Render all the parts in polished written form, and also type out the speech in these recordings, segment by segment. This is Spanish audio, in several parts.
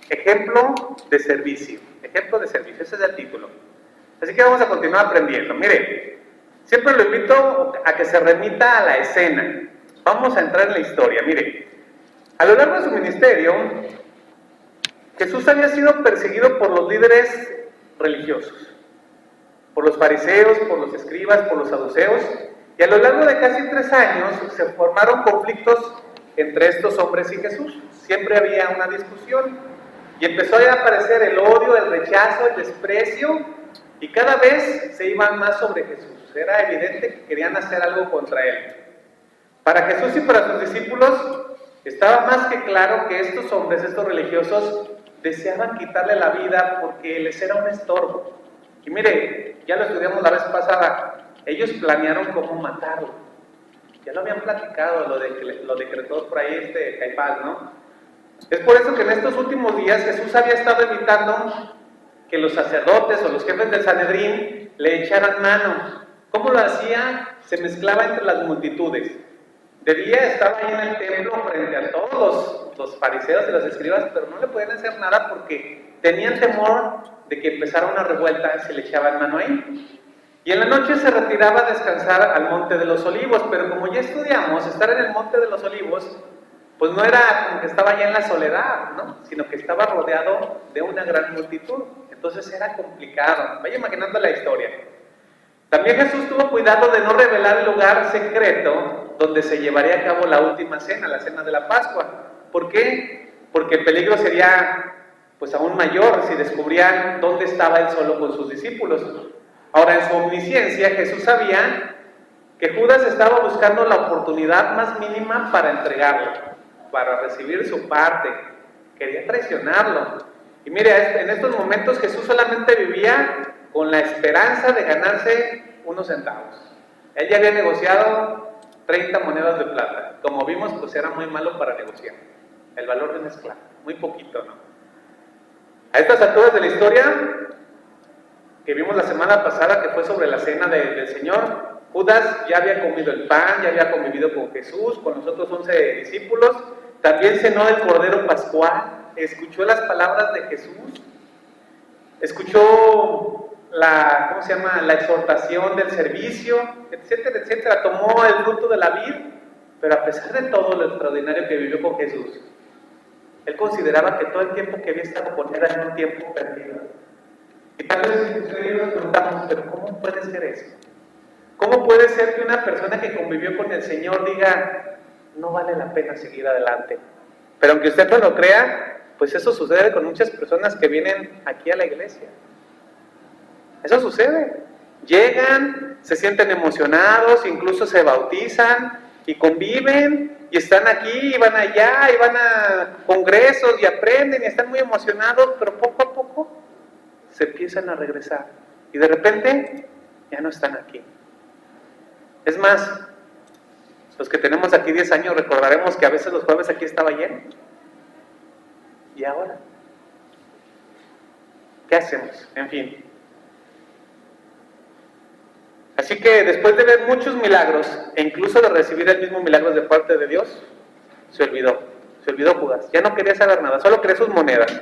Ejemplo de servicio. Ejemplo de servicio, ese es el título. Así que vamos a continuar aprendiendo. Mire, siempre lo invito a que se remita a la escena. Vamos a entrar en la historia. Mire, a lo largo de su ministerio, Jesús había sido perseguido por los líderes religiosos, por los fariseos, por los escribas, por los saduceos, y a lo largo de casi 3 años se formaron conflictos entre estos hombres y Jesús. Siempre había una discusión y empezó a aparecer el odio, el rechazo, el desprecio, y cada vez se iban más sobre Jesús. Era evidente que querían hacer algo contra él. Para Jesús y para sus discípulos estaba más que claro que estos hombres, estos religiosos, deseaban quitarle la vida porque les era un estorbo. Y mire, ya lo estudiamos la vez pasada, ellos planearon cómo matarlo. Ya lo habían platicado, lo decretó por ahí Caifás, ¿no? Es por eso que en estos últimos días Jesús había estado evitando que los sacerdotes o los jefes del Sanedrín le echaran mano. ¿Cómo lo hacía? Se mezclaba entre las multitudes. De día estaba ahí en el templo frente a todos los fariseos y los escribas, pero no le podían hacer nada porque tenían temor de que empezara una revuelta si le echaban mano ahí. Y en la noche se retiraba a descansar al Monte de los Olivos, pero como ya estudiamos, estar en el Monte de los Olivos, pues no era como que estaba ya en la soledad, ¿no? Sino que estaba rodeado de una gran multitud. Entonces era complicado. Vaya imaginando la historia. También Jesús tuvo cuidado de no revelar el lugar secreto donde se llevaría a cabo la última cena, la cena de la Pascua. ¿Por qué? Porque el peligro sería pues aún mayor si descubrían dónde estaba él solo con sus discípulos. Ahora, en su omnisciencia, Jesús sabía que Judas estaba buscando la oportunidad más mínima para entregarlo, para recibir su parte. Quería traicionarlo. Y mire, en estos momentos Jesús solamente vivía con la esperanza de ganarse unos centavos. Él ya había negociado 30 monedas de plata. Como vimos, pues era muy malo para negociar. El valor de un esclavo, muy poquito, ¿no? A estas alturas de la historia, que vimos la semana pasada, que fue sobre la cena del Señor, Judas ya había comido el pan, ya había convivido con Jesús, con los otros 11 discípulos, también cenó el Cordero Pascual, escuchó las palabras de Jesús, escuchó la exhortación del servicio, etcétera, etcétera, tomó el fruto de la vid, pero a pesar de todo lo extraordinario que vivió con Jesús, él consideraba que todo el tiempo que había estado con él era un tiempo perdido. Y tal vez nos preguntamos, pero ¿cómo puede ser eso? ¿Cómo puede ser que una persona que convivió con el Señor diga, no vale la pena seguir adelante? Pero aunque usted no lo crea, pues eso sucede con muchas personas que vienen aquí a la iglesia. Eso sucede. Llegan, se sienten emocionados, incluso se bautizan y conviven y están aquí y van allá y van a congresos y aprenden y están muy emocionados, pero poco a poco se empiezan a regresar y de repente ya no están aquí. Es más, los que tenemos aquí 10 años recordaremos que a veces los jueves aquí estaba lleno. ¿Y ahora? ¿Qué hacemos? En fin. Así que después de ver muchos milagros e incluso de recibir el mismo milagro de parte de Dios, se olvidó Judas. Ya no quería saber nada, solo quería sus monedas.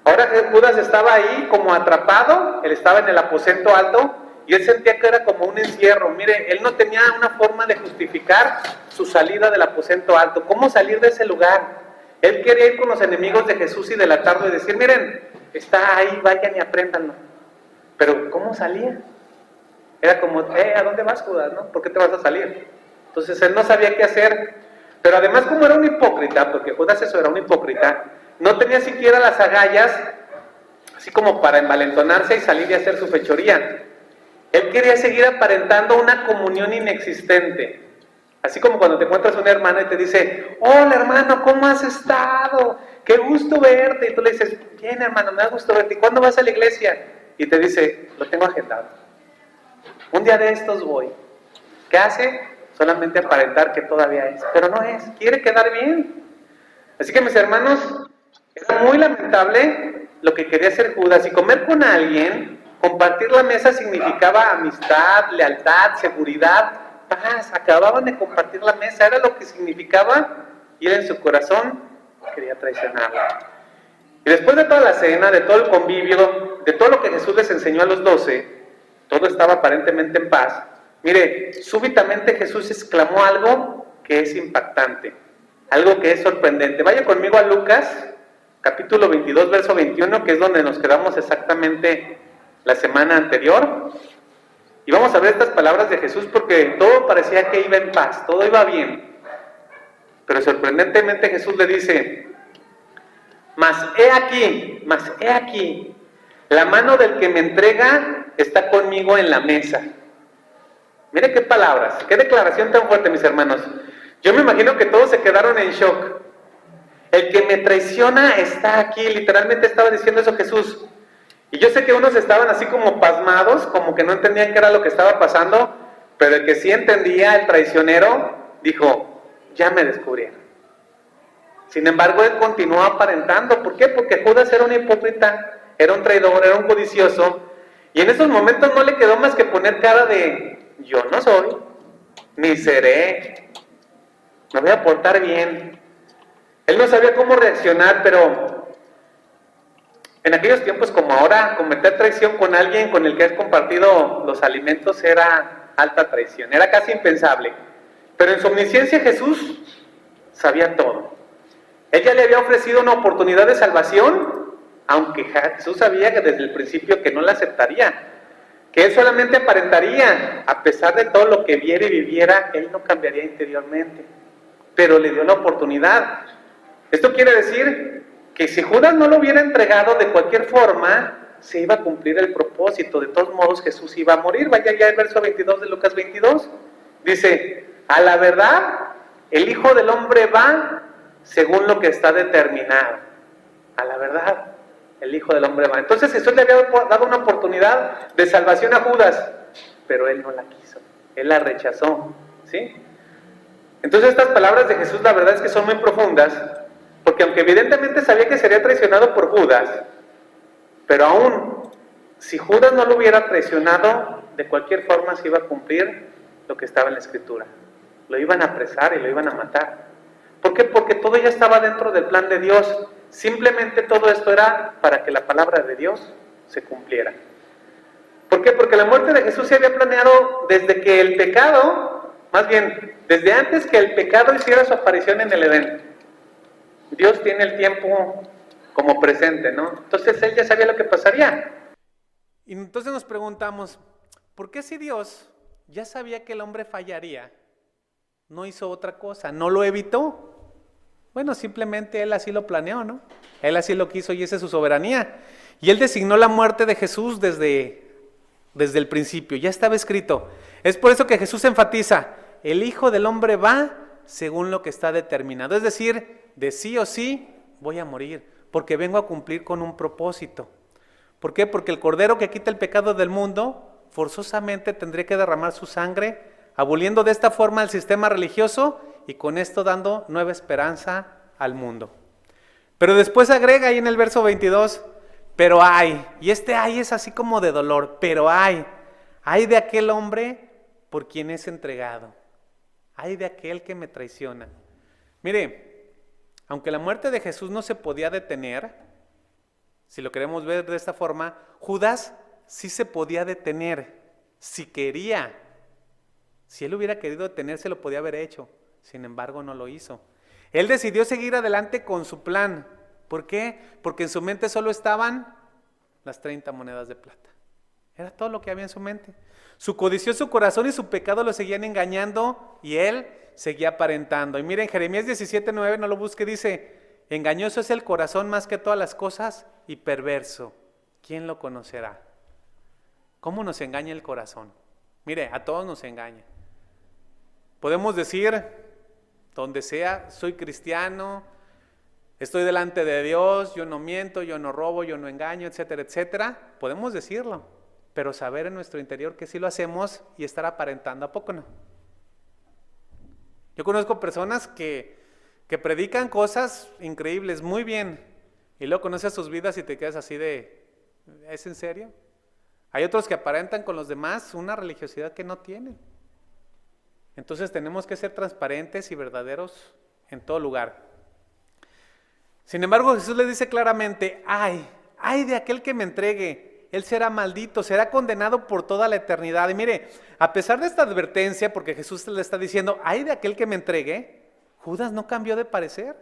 Ahora Judas estaba ahí como atrapado, él estaba en el aposento alto y él sentía que era como un encierro. Mire, él no tenía una forma de justificar su salida del aposento alto. ¿Cómo salir de ese lugar? Él quería ir con los enemigos de Jesús y delatarlo y decir, miren, está ahí, vayan y apréndanlo. Pero ¿cómo salía? Era como, ¿a dónde vas, Judas? ¿No? ¿Por qué te vas a salir? Entonces él no sabía qué hacer. Pero además, como era un hipócrita, porque Judas eso era un hipócrita, no tenía siquiera las agallas, así como para envalentonarse y salir y hacer su fechoría. Él quería seguir aparentando una comunión inexistente. Así como cuando te encuentras un hermano y te dice, hola hermano, ¿cómo has estado? Qué gusto verte. Y tú le dices, bien hermano, me da gusto verte. ¿Y cuándo vas a la iglesia? Y te dice, lo tengo agendado. Un día de estos voy. ¿Qué hace? Solamente aparentar que todavía es. Pero no es, quiere quedar bien. Así que mis hermanos, era muy lamentable lo que quería hacer Judas. Y comer con alguien, compartir la mesa significaba amistad, lealtad, seguridad, paz. Acababan de compartir la mesa, era lo que significaba. Y él en su corazón quería traicionarla. Y después de toda la cena, de todo el convivio, de todo lo que Jesús les enseñó a los 12, todo estaba aparentemente en paz. Mire, súbitamente Jesús exclamó algo que es impactante, algo que es sorprendente. Vaya conmigo a Lucas, capítulo 22, verso 21, que es donde nos quedamos exactamente la semana anterior. Y vamos a ver estas palabras de Jesús porque todo parecía que iba en paz, todo iba bien. Pero sorprendentemente Jesús le dice: mas he aquí, la mano del que me entrega está conmigo en la mesa. Mire qué palabras, qué declaración tan fuerte, mis hermanos. Yo me imagino que todos se quedaron en shock. El que me traiciona está aquí, literalmente estaba diciendo eso Jesús. Y yo sé que unos estaban así como pasmados, como que no entendían qué era lo que estaba pasando, pero el que sí entendía, el traicionero, dijo: ya me descubrieron. Sin embargo, él continuó aparentando. ¿Por qué? Porque Judas era un hipócrita, era un traidor, era un codicioso, y en esos momentos no le quedó más que poner cara de: yo no soy, ni seré, me voy a portar bien. Él no sabía cómo reaccionar, pero en aquellos tiempos como ahora, cometer traición con alguien con el que has compartido los alimentos era alta traición, era casi impensable. Pero en su omnisciencia Jesús sabía todo. Él ya le había ofrecido una oportunidad de salvación, aunque Jesús sabía que desde el principio que no la aceptaría, que él solamente aparentaría. A pesar de todo lo que viera y viviera, él no cambiaría interiormente, pero le dio la oportunidad. Esto quiere decir que si Judas no lo hubiera entregado de cualquier forma, se iba a cumplir el propósito. De todos modos, Jesús iba a morir. Vaya ya el verso 22 de Lucas 22. Dice: a la verdad, el Hijo del Hombre va según lo que está determinado. A la verdad, el Hijo del Hombre va. Entonces Jesús le había dado una oportunidad de salvación a Judas, pero él no la quiso, él la rechazó, ¿sí? Entonces estas palabras de Jesús, la verdad es que son muy profundas, porque aunque evidentemente sabía que sería traicionado por Judas, pero aún si Judas no lo hubiera traicionado, de cualquier forma se iba a cumplir lo que estaba en la Escritura. Lo iban a apresar y lo iban a matar. ¿Por qué? Porque todo ya estaba dentro del plan de Dios. Simplemente todo esto era para que la palabra de Dios se cumpliera. ¿Por qué? Porque la muerte de Jesús se había planeado desde que el pecado, más bien, desde antes que el pecado hiciera su aparición en el Edén. Dios tiene el tiempo como presente, ¿no? Entonces él ya sabía lo que pasaría. Y entonces nos preguntamos, ¿por qué si Dios ya sabía que el hombre fallaría, no hizo otra cosa, no lo evitó? Bueno, simplemente él así lo planeó, ¿no? Él así lo quiso y esa es su soberanía. Y él designó la muerte de Jesús desde el principio, ya estaba escrito. Es por eso que Jesús enfatiza: el Hijo del Hombre va según lo que está determinado. Es decir, de sí o sí voy a morir, porque vengo a cumplir con un propósito. ¿Por qué? Porque el Cordero que quita el pecado del mundo forzosamente tendría que derramar su sangre, aboliendo de esta forma el sistema religioso y con esto dando nueva esperanza al mundo. Pero después agrega ahí en el verso 22, pero hay, y este hay es así como de dolor, pero hay de aquel hombre por quien es entregado, hay de aquel que me traiciona. Mire, aunque la muerte de Jesús no se podía detener, si lo queremos ver de esta forma, Judas sí se podía detener, si quería. Si él hubiera querido detenerse, lo podía haber hecho. Sin embargo, no lo hizo. Él decidió seguir adelante con su plan. ¿Por qué? Porque en su mente solo estaban las 30 monedas de plata. Era todo lo que había en su mente. Su codicioso corazón y su pecado lo seguían engañando y él seguía aparentando. Y miren, Jeremías 17:9, no lo busque, dice: engañoso es el corazón más que todas las cosas y perverso. ¿Quién lo conocerá? ¿Cómo nos engaña el corazón? Mire, a todos nos engaña. Podemos decir, donde sea, soy cristiano, estoy delante de Dios, yo no miento, yo no robo, yo no engaño, etcétera, etcétera. Podemos decirlo, pero saber en nuestro interior que sí lo hacemos y estar aparentando, ¿a poco no? Yo conozco personas que predican cosas increíbles, muy bien, y luego conoces sus vidas y te quedas así de, ¿es en serio? Hay otros que aparentan con los demás una religiosidad que no tienen. Entonces tenemos que ser transparentes y verdaderos en todo lugar. Sin embargo, Jesús le dice claramente, ay de aquel que me entregue, él será maldito, será condenado por toda la eternidad. Y mire, a pesar de esta advertencia, porque Jesús le está diciendo, ay de aquel que me entregue, Judas no cambió de parecer.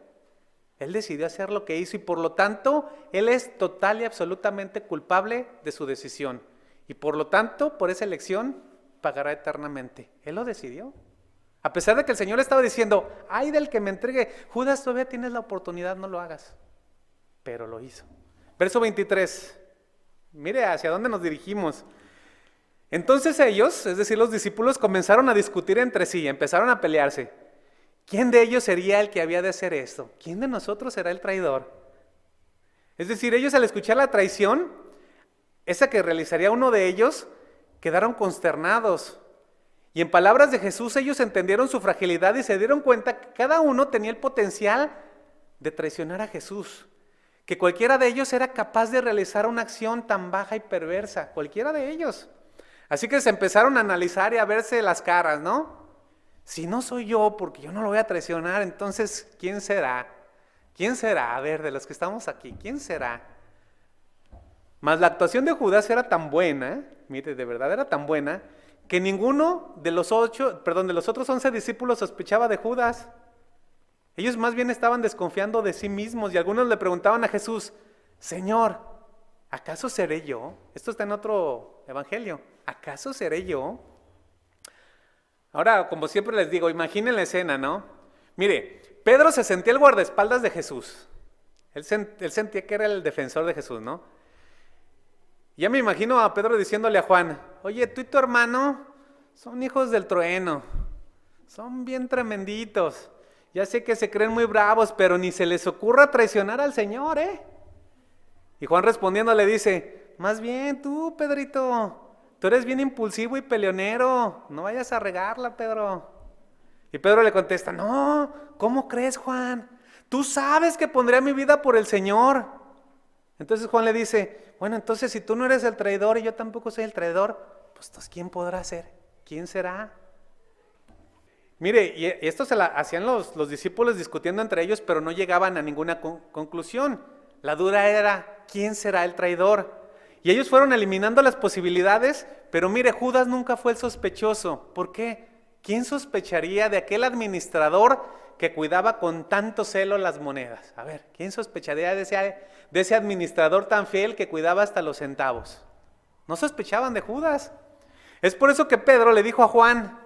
Él decidió hacer lo que hizo y por lo tanto, él es total y absolutamente culpable de su decisión. Y por lo tanto, por esa elección, pagará eternamente. Él lo decidió. A pesar de que el Señor le estaba diciendo, ay del que me entregue, Judas, todavía tienes la oportunidad, no lo hagas. Pero lo hizo. Verso 23, mire hacia dónde nos dirigimos. Entonces ellos, es decir, los discípulos, comenzaron a discutir entre sí, empezaron a pelearse. ¿Quién de ellos sería el que había de hacer esto? ¿Quién de nosotros será el traidor? Es decir, ellos al escuchar la traición, esa que realizaría uno de ellos, quedaron consternados. Y en palabras de Jesús, ellos entendieron su fragilidad y se dieron cuenta que cada uno tenía el potencial de traicionar a Jesús. Que cualquiera de ellos era capaz de realizar una acción tan baja y perversa, cualquiera de ellos. Así que se empezaron a analizar y a verse las caras, ¿no? Si no soy yo, porque yo no lo voy a traicionar, entonces, ¿quién será? ¿Quién será? A ver, de los que estamos aquí, ¿quién será? Mas la actuación de Judas era tan buena, mire, de verdad era tan buena, que ninguno de los otros 11 discípulos sospechaba de Judas. Ellos más bien estaban desconfiando de sí mismos y algunos le preguntaban a Jesús, Señor, ¿acaso seré yo? Esto está en otro evangelio, ¿acaso seré yo? Ahora, como siempre les digo, imaginen la escena, ¿no? Mire, Pedro se sentía el guardaespaldas de Jesús. Él sentía que era el defensor de Jesús, ¿no? Ya me imagino a Pedro diciéndole a Juan, oye, tú y tu hermano son hijos del trueno, son bien tremenditos. Ya sé que se creen muy bravos, pero ni se les ocurra traicionar al Señor, ¿eh? Y Juan respondiendo le dice, más bien tú, Pedrito, tú eres bien impulsivo y peleonero, no vayas a regarla, Pedro. Y Pedro le contesta, no, ¿cómo crees, Juan? Tú sabes que pondré mi vida por el Señor. Entonces Juan le dice, bueno, entonces si tú no eres el traidor y yo tampoco soy el traidor, pues entonces ¿quién podrá ser? ¿Quién será? Mire, y esto se la hacían los discípulos discutiendo entre ellos, pero no llegaban a ninguna conclusión. La duda era, ¿quién será el traidor? Y ellos fueron eliminando las posibilidades, pero mire, Judas nunca fue el sospechoso. ¿Por qué? ¿Quién sospecharía de aquel administrador que cuidaba con tanto celo las monedas? A ver, ¿quién sospecharía de ese administrador tan fiel que cuidaba hasta los centavos? No sospechaban de Judas. Es por eso que Pedro le dijo a Juan,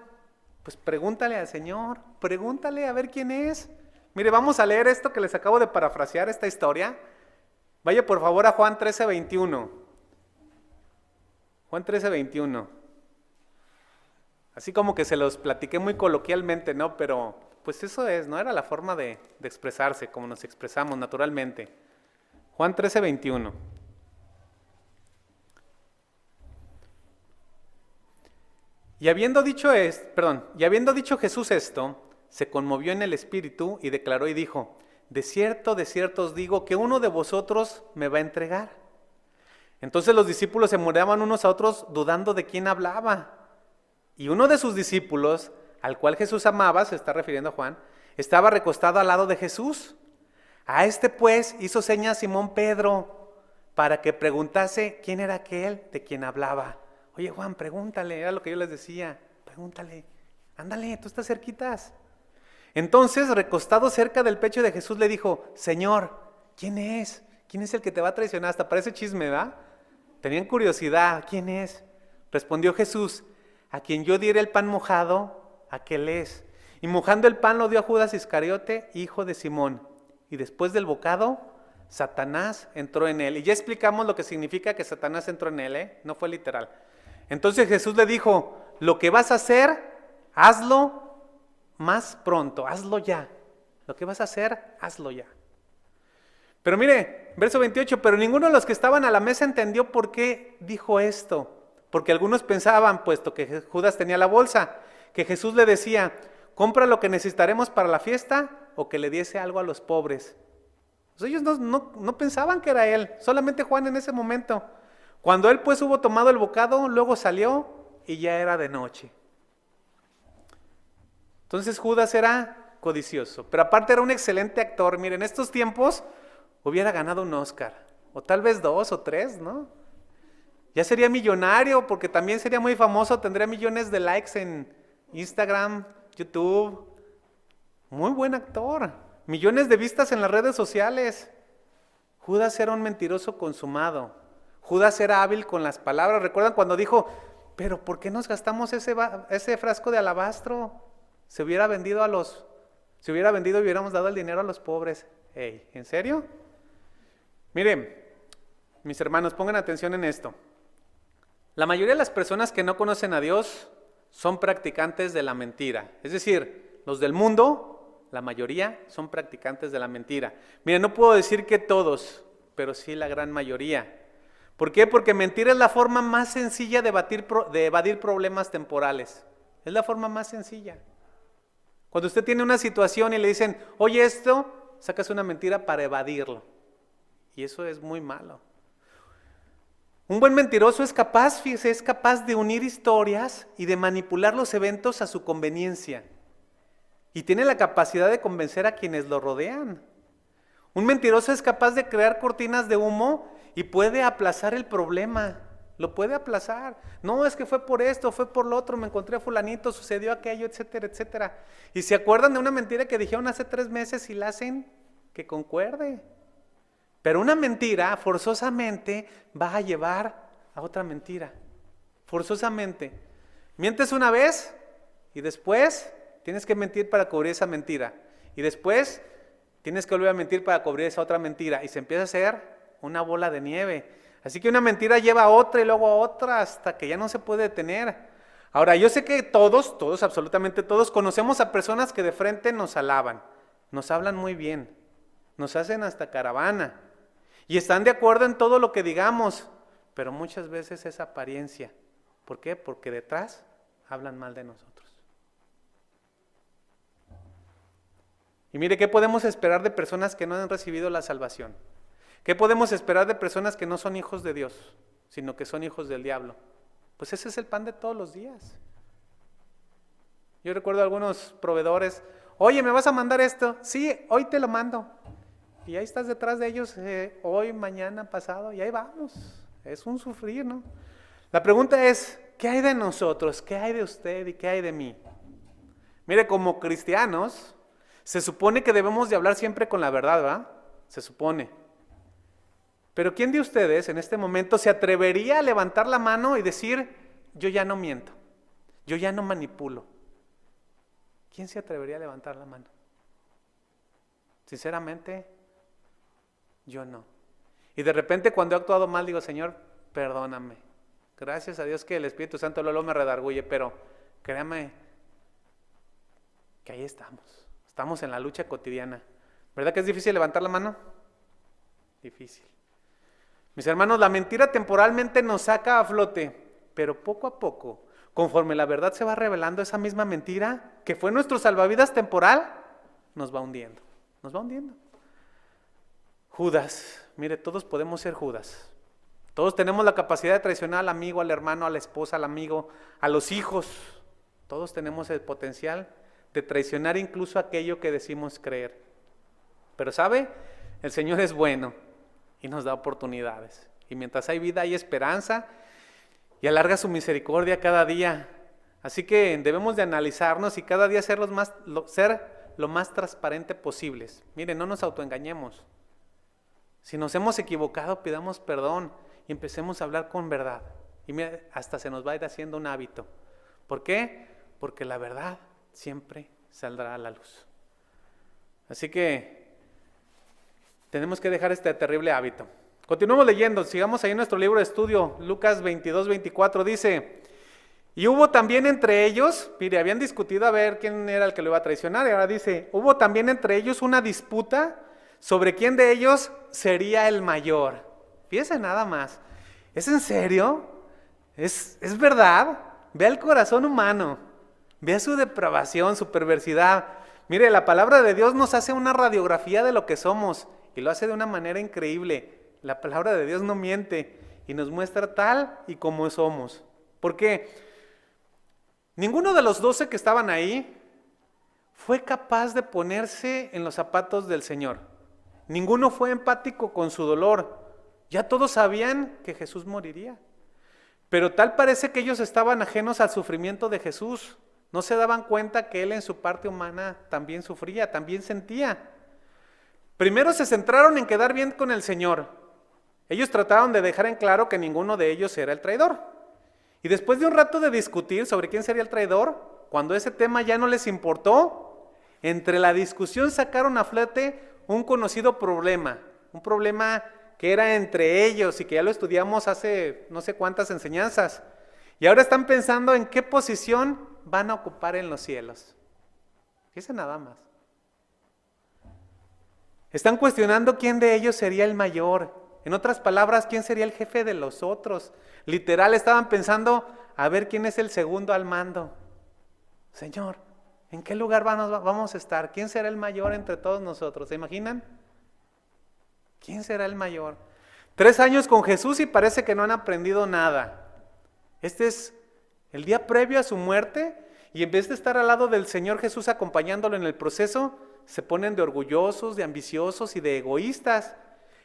pues pregúntale al Señor, pregúntale a ver quién es. Mire, vamos a leer esto que les acabo de parafrasear, esta historia. Vaya por favor a Juan 13:21. Juan 13:21. Así como que se los platiqué muy coloquialmente, ¿no? Pero pues eso es, ¿no? Era la forma de expresarse, como nos expresamos naturalmente. Juan 13:21. Y habiendo dicho dicho Jesús esto, se conmovió en el espíritu y declaró y dijo, de cierto os digo que uno de vosotros me va a entregar. Entonces los discípulos se miraban unos a otros dudando de quién hablaba. Y uno de sus discípulos, al cual Jesús amaba, se está refiriendo a Juan, estaba recostado al lado de Jesús. A este pues hizo señas Simón Pedro para que preguntase quién era aquel de quien hablaba. Oye Juan, pregúntale, era lo que yo les decía, pregúntale, ándale, tú estás cerquitas. Entonces, recostado cerca del pecho de Jesús, le dijo, Señor, ¿quién es? ¿Quién es el que te va a traicionar? Hasta parece chisme, ¿verdad? Tenían curiosidad, ¿quién es? Respondió Jesús, a quien yo diere el pan mojado, aquel es. Y mojando el pan lo dio a Judas Iscariote, hijo de Simón. Y después del bocado, Satanás entró en él. Y ya explicamos lo que significa que Satanás entró en él, ¿eh? No fue literal. Entonces Jesús le dijo, lo que vas a hacer, hazlo más pronto, hazlo ya. Lo que vas a hacer, hazlo ya. Pero mire, verso 28, pero ninguno de los que estaban a la mesa entendió por qué dijo esto. Porque algunos pensaban, puesto que Judas tenía la bolsa, que Jesús le decía, compra lo que necesitaremos para la fiesta o que le diese algo a los pobres. Pues ellos no pensaban que era él, solamente Juan en ese momento. Cuando él pues hubo tomado el bocado, luego salió y ya era de noche. Entonces Judas era codicioso, pero aparte era un excelente actor. Miren, en estos tiempos hubiera ganado un Oscar, o tal vez 2 o 3, ¿no? Ya sería millonario, porque también sería muy famoso, tendría millones de likes en Instagram, YouTube. Muy buen actor, millones de vistas en las redes sociales. Judas era un mentiroso consumado. Judas era hábil con las palabras. ¿Recuerdan cuando dijo, pero ¿por qué nos gastamos ese frasco de alabastro? Se hubiera vendido y hubiéramos dado el dinero a los pobres. Hey, ¿en serio? Miren, mis hermanos, pongan atención en esto. La mayoría de las personas que no conocen a Dios son practicantes de la mentira. Es decir, los del mundo, la mayoría son practicantes de la mentira. Miren, no puedo decir que todos, pero sí la gran mayoría. ¿Por qué? Porque mentir es la forma más sencilla de evadir problemas temporales. Es la forma más sencilla. Cuando usted tiene una situación y le dicen, oye esto, sacas una mentira para evadirlo. Y eso es muy malo. Un buen mentiroso es capaz de unir historias y de manipular los eventos a su conveniencia. Y tiene la capacidad de convencer a quienes lo rodean. Un mentiroso es capaz de crear cortinas de humo y puede aplazar el problema. Lo puede aplazar. No, es que fue por esto, fue por lo otro, me encontré a fulanito, sucedió aquello, etcétera, etcétera. Y se acuerdan de una mentira que dijeron hace 3 meses y la hacen que concuerde. Pero una mentira forzosamente va a llevar a otra mentira. Forzosamente. Mientes una vez y después tienes que mentir para cubrir esa mentira. Y después tienes que volver a mentir para cubrir esa otra mentira. Y se empieza a hacer una bola de nieve. Así que una mentira lleva a otra y luego a otra hasta que ya no se puede detener. Ahora, yo sé que todos, absolutamente todos, conocemos a personas que de frente nos alaban. Nos hablan muy bien. Nos hacen hasta caravana. Y están de acuerdo en todo lo que digamos. Pero muchas veces es apariencia. ¿Por qué? Porque detrás hablan mal de nosotros. Y mire, ¿qué podemos esperar de personas que no han recibido la salvación? ¿Qué podemos esperar de personas que no son hijos de Dios, sino que son hijos del diablo? Pues ese es el pan de todos los días. Yo recuerdo a algunos proveedores, oye, ¿me vas a mandar esto? Sí, hoy te lo mando. Y ahí estás detrás de ellos, hoy, mañana, pasado, y ahí vamos. Es un sufrir, ¿no? La pregunta es, ¿qué hay de nosotros? ¿Qué hay de usted y qué hay de mí? Mire, como cristianos, se supone que debemos de hablar siempre con la verdad, ¿verdad? Se supone. Pero ¿quién de ustedes en este momento se atrevería a levantar la mano y decir, yo ya no miento, yo ya no manipulo? ¿Quién se atrevería a levantar la mano? Sinceramente, yo no. Y de repente cuando he actuado mal digo, Señor, perdóname. Gracias a Dios que el Espíritu Santo luego me redarguye, pero créame que ahí estamos. Estamos en la lucha cotidiana. ¿Verdad que es difícil levantar la mano? Difícil. Mis hermanos, la mentira temporalmente nos saca a flote, pero poco a poco, conforme la verdad se va revelando, esa misma mentira, que fue nuestro salvavidas temporal, nos va hundiendo. Nos va hundiendo. Judas, mire, todos podemos ser Judas. Todos tenemos la capacidad de traicionar al amigo, al hermano, a la esposa, al amigo, a los hijos. Todos tenemos el potencial de traicionar incluso aquello que decimos creer. Pero ¿sabe? El Señor es bueno y nos da oportunidades. Y mientras hay vida hay esperanza y alarga su misericordia cada día. Así que debemos de analizarnos y cada día ser lo más transparente posibles. Miren, no nos autoengañemos. Si nos hemos equivocado, pidamos perdón y empecemos a hablar con verdad. Y mira, hasta se nos va a ir haciendo un hábito. ¿Por qué? Porque la verdad siempre saldrá a la luz. Así que tenemos que dejar este terrible hábito. Continuamos leyendo, sigamos ahí en nuestro libro de estudio, Lucas 22, 24, dice, y hubo también entre ellos, mire, habían discutido a ver quién era el que lo iba a traicionar, y ahora dice, hubo también entre ellos una disputa sobre quién de ellos sería el mayor. Fíjese nada más, ¿es en serio? ¿Es verdad? Ve el corazón humano, ve su depravación, su perversidad. Mire, la palabra de Dios nos hace una radiografía de lo que somos y lo hace de una manera increíble. La palabra de Dios no miente y nos muestra tal y como somos. ¿Por qué? Ninguno de los 12 que estaban ahí fue capaz de ponerse en los zapatos del Señor. Ninguno fue empático con su dolor. Ya todos sabían que Jesús moriría. Pero tal parece que ellos estaban ajenos al sufrimiento de Jesús. No se daban cuenta que Él en su parte humana también sufría, también sentía. Primero se centraron en quedar bien con el Señor. Ellos trataron de dejar en claro que ninguno de ellos era el traidor. Y después de un rato de discutir sobre quién sería el traidor, cuando ese tema ya no les importó, entre la discusión sacaron a flote un conocido problema, un problema que era entre ellos y que ya lo estudiamos hace no sé cuántas enseñanzas. Y ahora están pensando en qué posición van a ocupar en los cielos. Fíjense nada más. Están cuestionando quién de ellos sería el mayor. En otras palabras, quién sería el jefe de los otros. Literal, estaban pensando a ver quién es el segundo al mando. Señor, ¿en qué lugar vamos a estar? ¿Quién será el mayor entre todos nosotros? ¿Se imaginan? ¿Quién será el mayor? 3 años con Jesús y parece que no han aprendido nada. Este es el día previo a su muerte y en vez de estar al lado del Señor Jesús acompañándolo en el proceso, se ponen de orgullosos, de ambiciosos y de egoístas.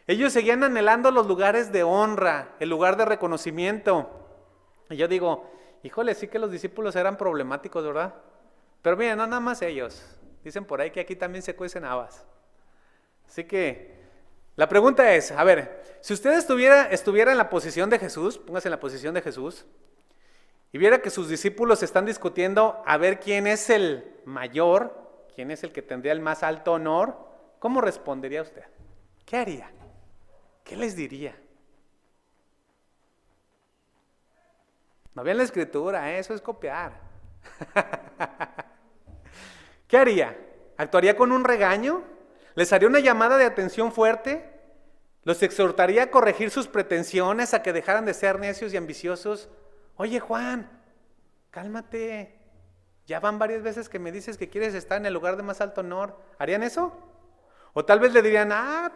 Ellos seguían anhelando los lugares de honra, el lugar de reconocimiento. Y yo digo, híjole, sí que los discípulos eran problemáticos, ¿verdad? Pero miren, no nada más ellos. Dicen por ahí que aquí también se cuecen habas. Así que la pregunta es, a ver, si usted estuviera en la posición de Jesús, póngase en la posición de Jesús, y viera que sus discípulos están discutiendo a ver quién es el mayor, quién es el que tendría el más alto honor, ¿cómo respondería usted? ¿Qué haría? ¿Qué les diría? No vean la escritura, eso es copiar. ¿Qué haría? ¿Actuaría con un regaño? ¿Les haría una llamada de atención fuerte? ¿Los exhortaría a corregir sus pretensiones, a que dejaran de ser necios y ambiciosos? Oye, Juan, cálmate. Ya van varias veces que me dices que quieres estar en el lugar de más alto honor. ¿Harían eso? O tal vez le dirían,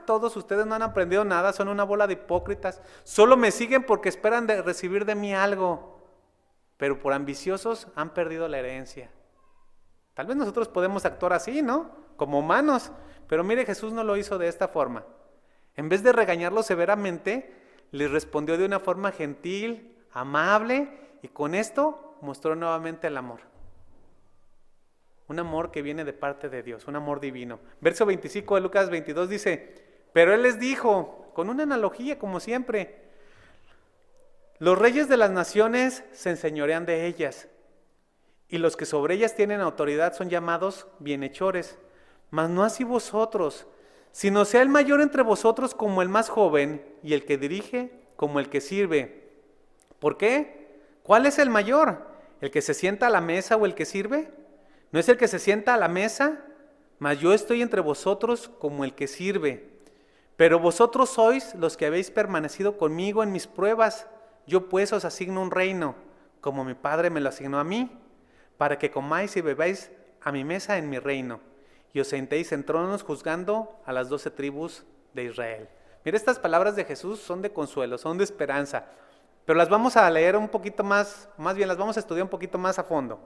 todos ustedes no han aprendido nada, son una bola de hipócritas. Solo me siguen porque esperan de recibir de mí algo. Pero por ambiciosos han perdido la herencia. Tal vez nosotros podemos actuar así, ¿no? Como humanos. Pero mire, Jesús no lo hizo de esta forma. En vez de regañarlos severamente, les respondió de una forma gentil, amable, y con esto mostró nuevamente el amor. Un amor que viene de parte de Dios, un amor divino. Verso 25 de Lucas 22 dice, pero Él les dijo, con una analogía como siempre, los reyes de las naciones se enseñorean de ellas, y los que sobre ellas tienen autoridad son llamados bienhechores, mas no así vosotros, sino sea el mayor entre vosotros como el más joven, y el que dirige como el que sirve. ¿Por qué? ¿Cuál es el mayor? ¿El que se sienta a la mesa o el que sirve? ¿No es el que se sienta a la mesa? Mas yo estoy entre vosotros como el que sirve. Pero vosotros sois los que habéis permanecido conmigo en mis pruebas. Yo pues os asigno un reino, como mi Padre me lo asignó a mí, para que comáis y bebáis a mi mesa en mi reino, y os sentéis en tronos juzgando a las 12 tribus de Israel. Mira, estas palabras de Jesús son de consuelo, son de esperanza, pero las vamos a leer un poquito más bien las vamos a estudiar un poquito más a fondo.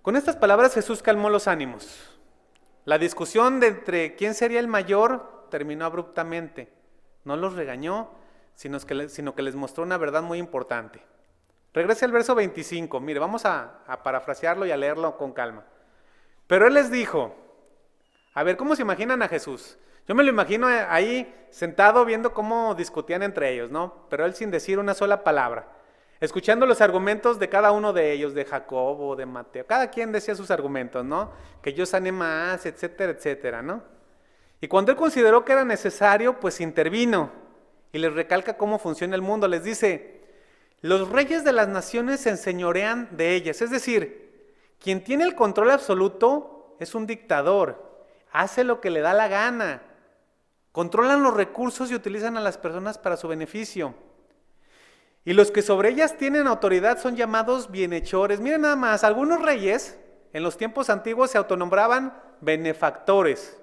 Con estas palabras Jesús calmó los ánimos. La discusión entre quién sería el mayor terminó abruptamente. No los regañó, sino que les mostró una verdad muy importante. Regrese al verso 25, mire, vamos a parafrasearlo y a leerlo con calma. Pero Él les dijo, a ver, ¿cómo se imaginan a Jesús? Yo me lo imagino ahí sentado viendo cómo discutían entre ellos, ¿no? Pero Él sin decir una sola palabra. Escuchando los argumentos de cada uno de ellos, de Jacobo, de Mateo, cada quien decía sus argumentos, ¿no? Que yo sané más, etcétera, etcétera, ¿no? Y cuando Él consideró que era necesario, pues intervino y les recalca cómo funciona el mundo. Les dice, los reyes de las naciones se enseñorean de ellas, es decir, quien tiene el control absoluto es un dictador, hace lo que le da la gana, controlan los recursos y utilizan a las personas para su beneficio. Y los que sobre ellas tienen autoridad son llamados bienhechores. Miren nada más, algunos reyes en los tiempos antiguos se autonombraban benefactores,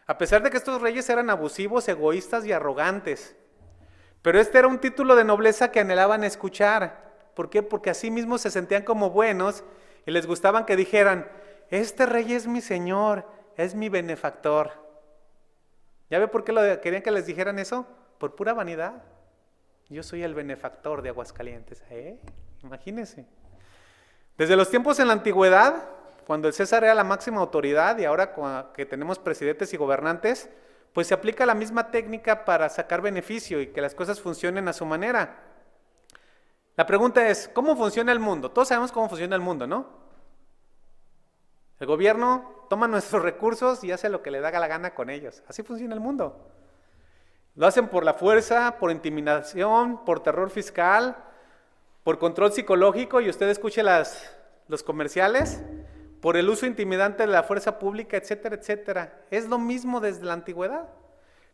a pesar de que estos reyes eran abusivos, egoístas y arrogantes. Pero este era un título de nobleza que anhelaban escuchar. ¿Por qué? Porque así mismo se sentían como buenos y les gustaban que dijeran, este rey es mi señor, es mi benefactor. ¿Ya ve por qué querían que les dijeran eso? Por pura vanidad. Yo soy el benefactor de Aguascalientes. Imagínense. Desde los tiempos en la antigüedad, cuando el César era la máxima autoridad y ahora que tenemos presidentes y gobernantes, pues se aplica la misma técnica para sacar beneficio y que las cosas funcionen a su manera. La pregunta es, ¿cómo funciona el mundo? Todos sabemos cómo funciona el mundo, ¿no? El gobierno toma nuestros recursos y hace lo que le da la gana con ellos. Así funciona el mundo. Lo hacen por la fuerza, por intimidación, por terror fiscal, por control psicológico, y usted escuche los comerciales, por el uso intimidante de la fuerza pública, etcétera, etcétera. Es lo mismo desde la antigüedad.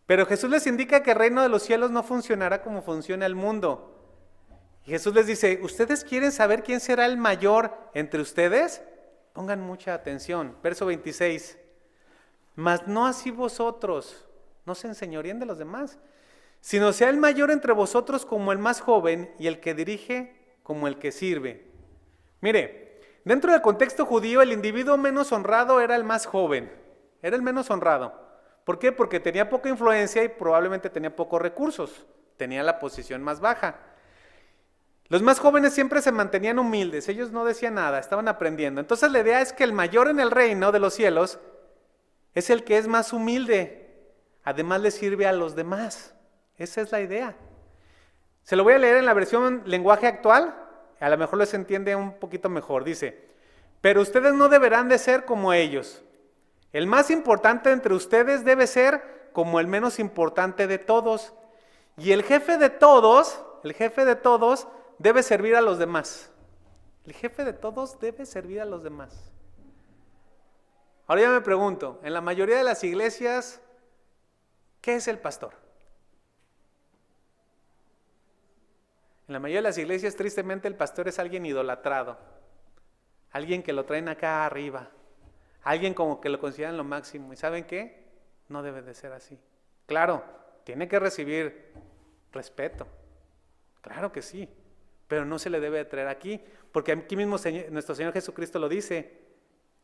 Pero Jesús les indica que el reino de los cielos no funcionará como funciona el mundo. Y Jesús les dice, ¿ustedes quieren saber quién será el mayor entre ustedes? Pongan mucha atención. Verso 26. Mas no así vosotros, no se enseñoríen de los demás, sino sea el mayor entre vosotros como el más joven y el que dirige como el que sirve. Mire, dentro del contexto judío, el individuo menos honrado era el más joven, era el menos honrado. ¿Por qué? Porque tenía poca influencia y probablemente tenía pocos recursos, tenía la posición más baja. Los más jóvenes siempre se mantenían humildes, ellos no decían nada, estaban aprendiendo. Entonces la idea es que el mayor en el reino de los cielos es el que es más humilde, además le sirve a los demás. Esa es la idea. Se lo voy a leer en la versión lenguaje actual, a lo mejor les entiende un poquito mejor. Dice, pero ustedes no deberán de ser como ellos. El más importante entre ustedes debe ser como el menos importante de todos. Y el jefe de todos debe servir a los demás. El jefe de todos debe servir a los demás. Ahora ya me pregunto, en la mayoría de las iglesias, ¿qué es el pastor? En la mayoría de las iglesias, tristemente, el pastor es alguien idolatrado, alguien que lo traen acá arriba, alguien como que lo consideran lo máximo. ¿Y saben qué? No debe de ser así. Claro, tiene que recibir respeto, claro que sí, pero no se le debe de traer aquí, porque aquí mismo nuestro Señor Jesucristo lo dice,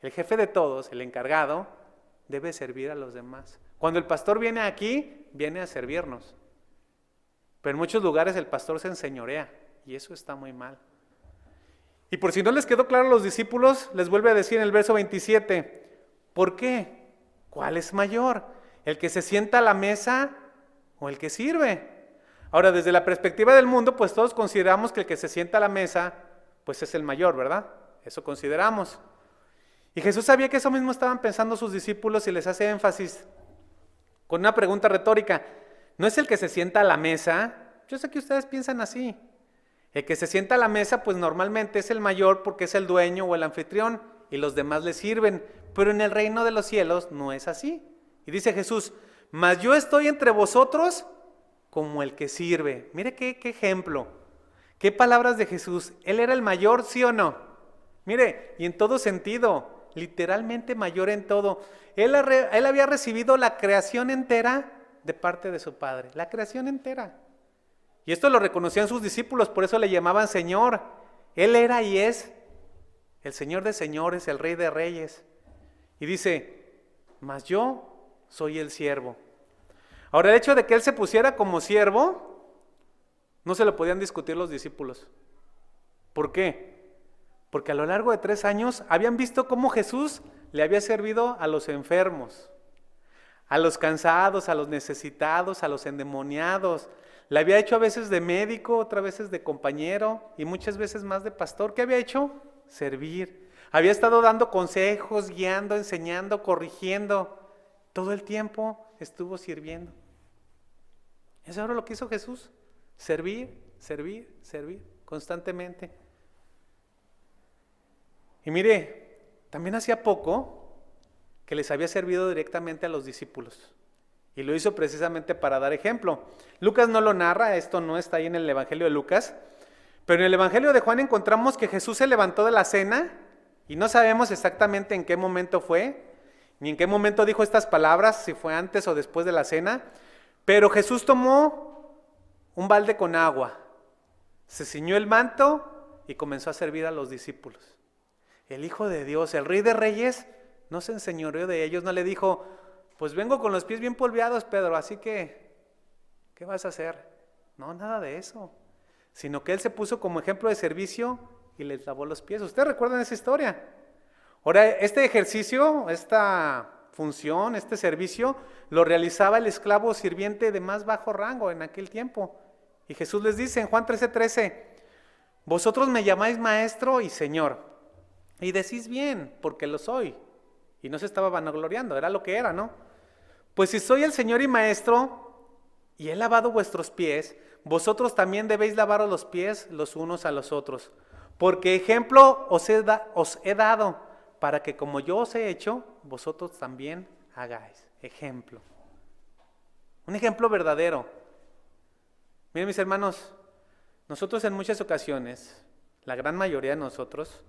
el jefe de todos, el encargado, debe servir a los demás. Cuando el pastor viene aquí, viene a servirnos. Pero en muchos lugares el pastor se enseñorea y eso está muy mal. Y por si no les quedó claro a los discípulos, les vuelve a decir en el verso 27, ¿por qué? ¿Cuál es mayor? ¿El que se sienta a la mesa o el que sirve? Ahora, desde la perspectiva del mundo, pues todos consideramos que el que se sienta a la mesa, pues es el mayor, ¿verdad? Eso consideramos. Y Jesús sabía que eso mismo estaban pensando sus discípulos y les hace énfasis con una pregunta retórica. ¿No es el que se sienta a la mesa? Yo sé que ustedes piensan así. El que se sienta a la mesa, pues normalmente es el mayor porque es el dueño o el anfitrión y los demás le sirven. Pero en el reino de los cielos no es así. Y dice Jesús, mas yo estoy entre vosotros como el que sirve. Mire qué ejemplo, qué palabras de Jesús. Él era el mayor, ¿sí o no? Mire, y en todo sentido, literalmente mayor en todo. Él había recibido la creación entera de parte de su Padre, la creación entera. Y esto lo reconocían sus discípulos, por eso le llamaban Señor. Él era y es el Señor de señores, el Rey de reyes. Y dice, mas yo soy el siervo. Ahora, el hecho de que Él se pusiera como siervo, no se lo podían discutir los discípulos. ¿Por qué? Porque a lo largo de 3 años habían visto cómo Jesús le había servido a los enfermos, a los cansados, a los necesitados, a los endemoniados. Le había hecho a veces de médico, otras veces de compañero y muchas veces más de pastor. ¿Qué había hecho? Servir. Había estado dando consejos, guiando, enseñando, corrigiendo. Todo el tiempo estuvo sirviendo. Eso era lo que hizo Jesús. Servir, servir, servir constantemente. Y mire, también hacía poco que les había servido directamente a los discípulos. Y lo hizo precisamente para dar ejemplo. Lucas no lo narra, esto no está ahí en el Evangelio de Lucas, pero en el Evangelio de Juan encontramos que Jesús se levantó de la cena y no sabemos exactamente en qué momento fue, ni en qué momento dijo estas palabras, si fue antes o después de la cena, pero Jesús tomó un balde con agua, se ciñó el manto y comenzó a servir a los discípulos. El Hijo de Dios, el Rey de Reyes, no se enseñoreó de ellos, no le dijo, pues vengo con los pies bien polveados, Pedro, así que, ¿qué vas a hacer? No, nada de eso, sino que él se puso como ejemplo de servicio y les lavó los pies. ¿Ustedes recuerdan esa historia? Ahora, este ejercicio, esta función, este servicio, lo realizaba el esclavo sirviente de más bajo rango en aquel tiempo. Y Jesús les dice en Juan 13:13, vosotros me llamáis maestro y señor, y decís bien, porque lo soy. Y no se estaba vanagloriando, era lo que era, ¿no? Pues si soy el señor y maestro, y he lavado vuestros pies, vosotros también debéis lavaros los pies los unos a los otros. Porque ejemplo os he dado, para que como yo os he hecho, vosotros también hagáis. Ejemplo. Un ejemplo verdadero. Miren, mis hermanos, nosotros en muchas ocasiones, la gran mayoría de nosotros,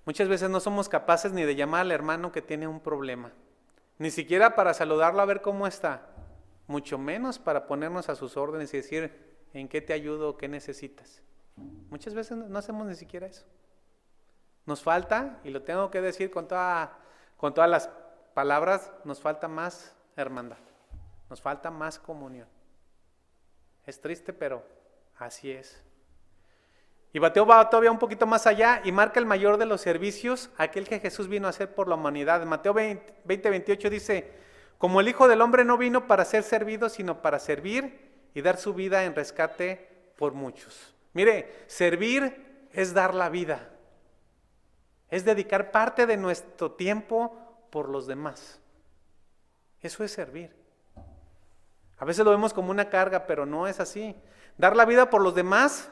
muchas veces no somos capaces ni de llamar al hermano que tiene un problema, ni siquiera para saludarlo a ver cómo está, mucho menos para ponernos a sus órdenes y decir, ¿en qué te ayudo o qué necesitas? Muchas veces no hacemos ni siquiera eso. Nos falta, y lo tengo que decir con todas las palabras, nos falta más hermandad, nos falta más comunión. Es triste, pero así es. Y Mateo va todavía un poquito más allá y marca el mayor de los servicios, aquel que Jesús vino a hacer por la humanidad. En Mateo 20:28 dice, como el Hijo del Hombre no vino para ser servido, sino para servir y dar su vida en rescate por muchos. Mire, servir es dar la vida, es dedicar parte de nuestro tiempo por los demás. Eso es servir. A veces lo vemos como una carga, pero no es así. Dar la vida por los demás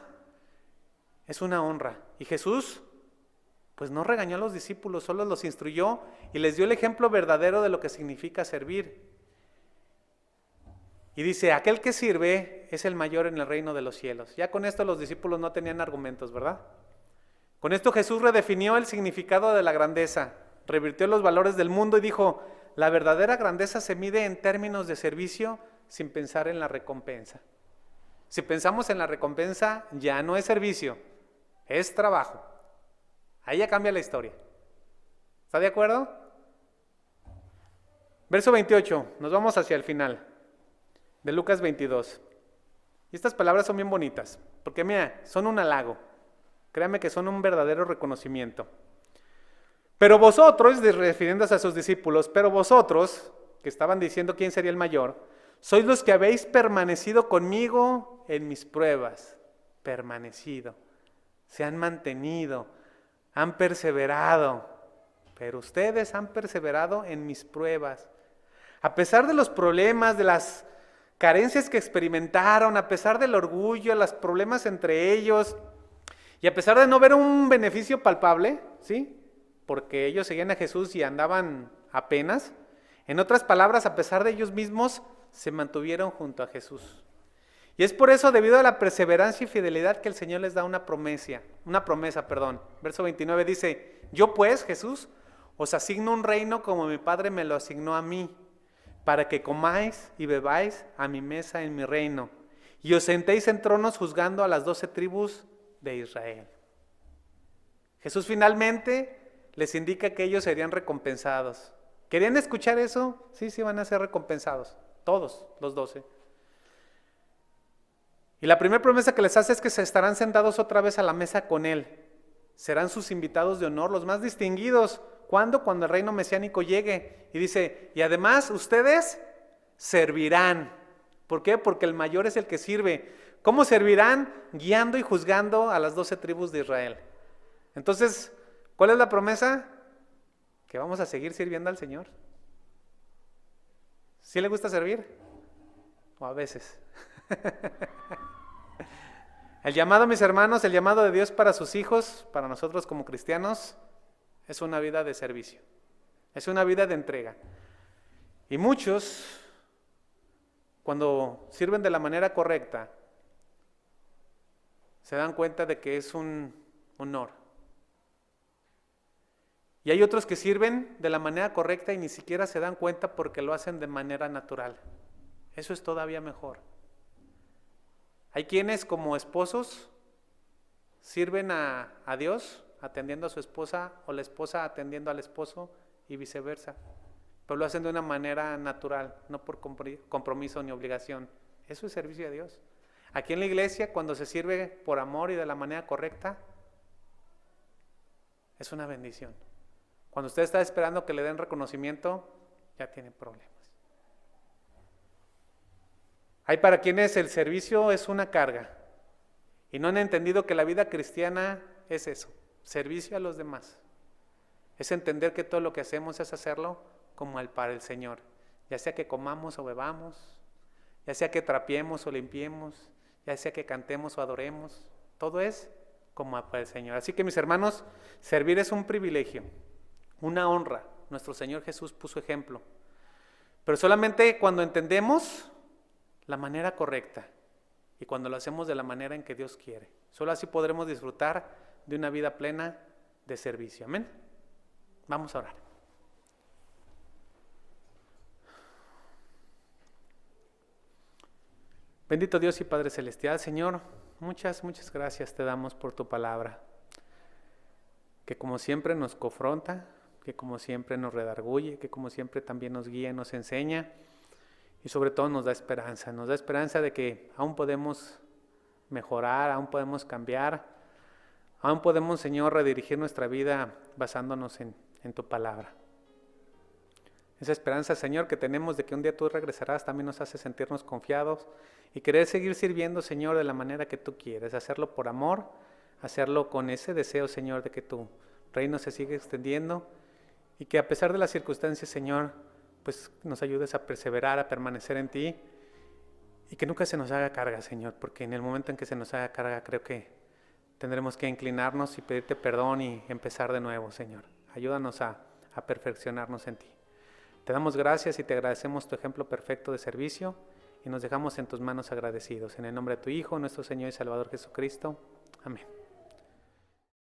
es una honra. Y Jesús, pues no regañó a los discípulos, solo los instruyó y les dio el ejemplo verdadero de lo que significa servir. Y dice, aquel que sirve es el mayor en el reino de los cielos. Ya con esto los discípulos no tenían argumentos, ¿verdad? Con esto Jesús redefinió el significado de la grandeza, revirtió los valores del mundo y dijo, la verdadera grandeza se mide en términos de servicio sin pensar en la recompensa. Si pensamos en la recompensa, ya no es servicio, es trabajo. Ahí ya cambia la historia. ¿Está de acuerdo? Verso 28, nos vamos hacia el final de Lucas 22. Y estas palabras son bien bonitas, porque mira, son un halago. Créanme que son un verdadero reconocimiento. Pero vosotros, refiriéndose a sus discípulos, pero vosotros, que estaban diciendo quién sería el mayor, sois los que habéis permanecido conmigo en mis pruebas. Permanecido. Se han mantenido, han perseverado. Pero ustedes han perseverado en mis pruebas. A pesar de los problemas, de las carencias que experimentaron, a pesar del orgullo, los problemas entre ellos, y a pesar de no ver un beneficio palpable, ¿sí? Porque ellos seguían a Jesús y andaban apenas. En otras palabras, a pesar de ellos mismos, se mantuvieron junto a Jesús. Y es por eso, debido a la perseverancia y fidelidad, que el Señor les da una promesa. Verso 29 dice, yo pues, Jesús, os asigno un reino como mi Padre me lo asignó a mí, para que comáis y bebáis a mi mesa en mi reino, y os sentéis en tronos juzgando a las 12 tribus de Israel. Jesús finalmente les indica que ellos serían recompensados. ¿Querían escuchar eso? Sí, van a ser recompensados, todos los 12. Y la primera promesa que les hace es que se estarán sentados otra vez a la mesa con Él. Serán sus invitados de honor, los más distinguidos. ¿Cuándo? Cuando el reino mesiánico llegue. Y dice, y además ustedes servirán. ¿Por qué? Porque el mayor es el que sirve. ¿Cómo servirán? Guiando y juzgando a las 12 tribus de Israel. Entonces, ¿cuál es la promesa? Que vamos a seguir sirviendo al Señor. ¿Sí le gusta servir? O a veces. El llamado, mis hermanos, el llamado de Dios para sus hijos, para nosotros como cristianos, es una vida de servicio. Es una vida de entrega. Y muchos, cuando sirven de la manera correcta, se dan cuenta de que es un honor. Y hay otros que sirven de la manera correcta y ni siquiera se dan cuenta porque lo hacen de manera natural. Eso es todavía mejor. Hay quienes como esposos sirven a Dios atendiendo a su esposa o la esposa atendiendo al esposo y viceversa. pero lo hacen de una manera natural, no por compromiso ni obligación. Eso es servicio a Dios. Aquí en la iglesia, cuando se sirve por amor y de la manera correcta, es una bendición. Cuando usted está esperando que le den reconocimiento, ya tiene problemas. Hay para quienes el servicio es una carga y no han entendido que la vida cristiana es eso, servicio a los demás. Es entender que todo lo que hacemos es hacerlo como para el Señor, ya sea que comamos o bebamos, ya sea que trapiemos o limpiemos, ya sea que cantemos o adoremos, todo es como para el Señor. Así que mis hermanos, servir es un privilegio, una honra. Nuestro Señor Jesús puso ejemplo, pero solamente cuando entendemos la manera correcta y cuando lo hacemos de la manera en que Dios quiere. Solo así podremos disfrutar de una vida plena de servicio. Amén. Vamos a orar. Bendito Dios y Padre Celestial, Señor, muchas gracias te damos por tu palabra, que como siempre nos confronta, que como siempre nos redarguye, que como siempre también nos guía y nos enseña, y sobre todo nos da esperanza de que aún podemos mejorar, aún podemos cambiar, aún podemos, Señor, redirigir nuestra vida basándonos en tu palabra. Esa esperanza, Señor, que tenemos de que un día tú regresarás también nos hace sentirnos confiados y querer seguir sirviendo, Señor, de la manera que tú quieres, hacerlo por amor, hacerlo con ese deseo, Señor, de que tu reino se siga extendiendo y que a pesar de las circunstancias, Señor, pues nos ayudes a perseverar, a permanecer en ti y que nunca se nos haga carga, Señor, porque en el momento en que se nos haga carga creo que tendremos que inclinarnos y pedirte perdón y empezar de nuevo, Señor. Ayúdanos a perfeccionarnos en ti. Te damos gracias y te agradecemos tu ejemplo perfecto de servicio y nos dejamos en tus manos agradecidos. En el nombre de tu Hijo, nuestro Señor y Salvador Jesucristo. Amén.